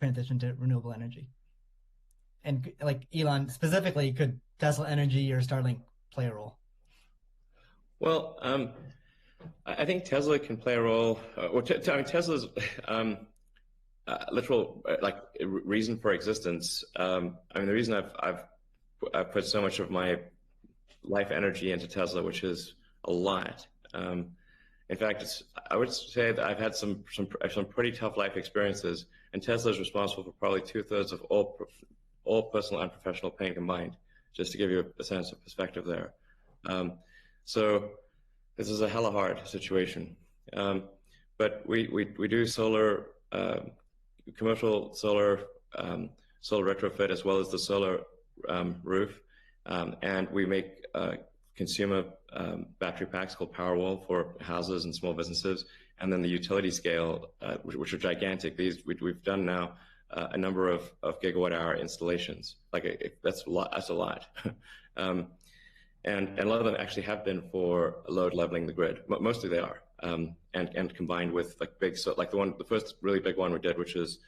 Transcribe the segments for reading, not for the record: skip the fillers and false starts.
transition to renewable energy? And like Elon specifically, could Tesla Energy or Starlink play a role? Well, I think Tesla can play a role. I mean, Tesla's literal reason for existence. I mean, the reason I've put so much of my life energy into Tesla, which is a lot. In fact, I would say that I've had some pretty tough life experiences, and Tesla is responsible for probably 2/3 of all personal and professional pain combined. Just to give you a sense of perspective there. So this is a hella hard situation. But we do solar, commercial solar, solar retrofit, as well as the solar roof, and we make consumer battery packs called Powerwall for houses and small businesses, and then the utility scale, which are gigantic. We've done now a number of gigawatt-hour installations. That's a lot. That's a lot. And a lot of them actually have been for load leveling the grid. Mostly they are, and combined with the first really big one we did, which is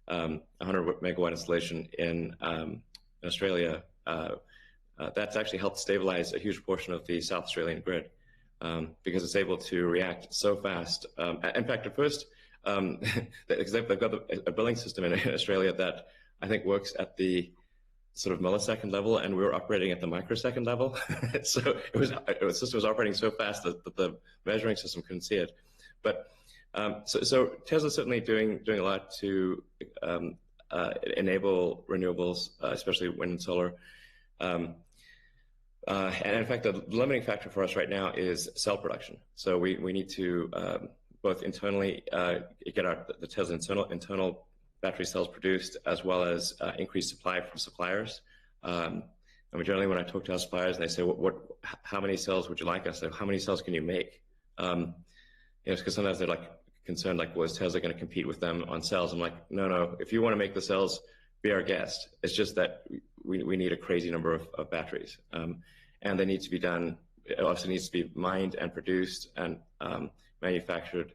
100 megawatt installation in Australia. That's actually helped stabilize a huge portion of the South Australian grid, because it's able to react so fast. In fact, at first, because they've got a billing system in Australia that I think works at the sort of millisecond level, and we were operating at the microsecond level. So the system was operating so fast that the measuring system couldn't see it. But so Tesla's certainly doing a lot to enable renewables, especially wind and solar. And in fact, the limiting factor for us right now is cell production. So we need to both internally get the Tesla internal battery cells produced, as well as increase supply from suppliers. And generally, when I talk to our suppliers, and they say, how many cells would you like? I say, how many cells can you make? Because sometimes they're concerned, well, is Tesla going to compete with them on cells? I'm like, no. If you want to make the cells, be our guest. It's just that we need a crazy number of batteries, and they need to be done. It also needs to be mined and produced and manufactured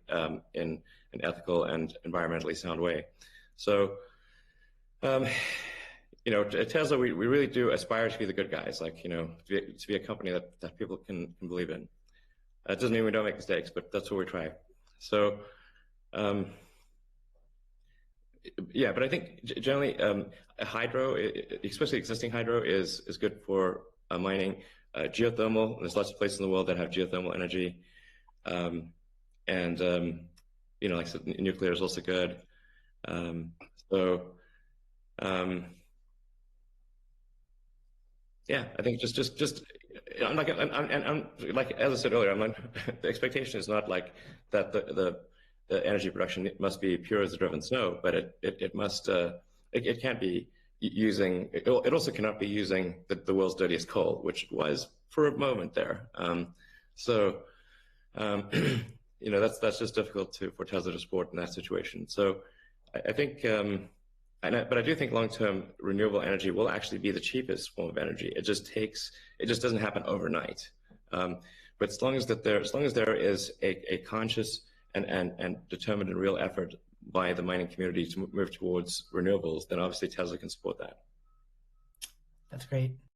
in an ethical and environmentally sound way. So, at Tesla, we really do aspire to be the good guys, to be a company that people can believe in. It doesn't mean we don't make mistakes, but that's what we try. So, yeah, but I think generally hydro, especially existing hydro, is good for mining. Geothermal, there's lots of places in the world that have geothermal energy. Like I said, nuclear is also good. Yeah, I think just I'm like as I said earlier, the expectation is not that the energy production must be pure as the driven snow, but it must it can't be using it also cannot be using the world's dirtiest coal, which it was for a moment there. That's just difficult for Tesla to support in that situation. So I think, but I do think long-term renewable energy will actually be the cheapest form of energy. It just doesn't happen overnight. But as long as there is a conscious and determined and real effort by the mining community to move towards renewables, then obviously Tesla can support that. That's great.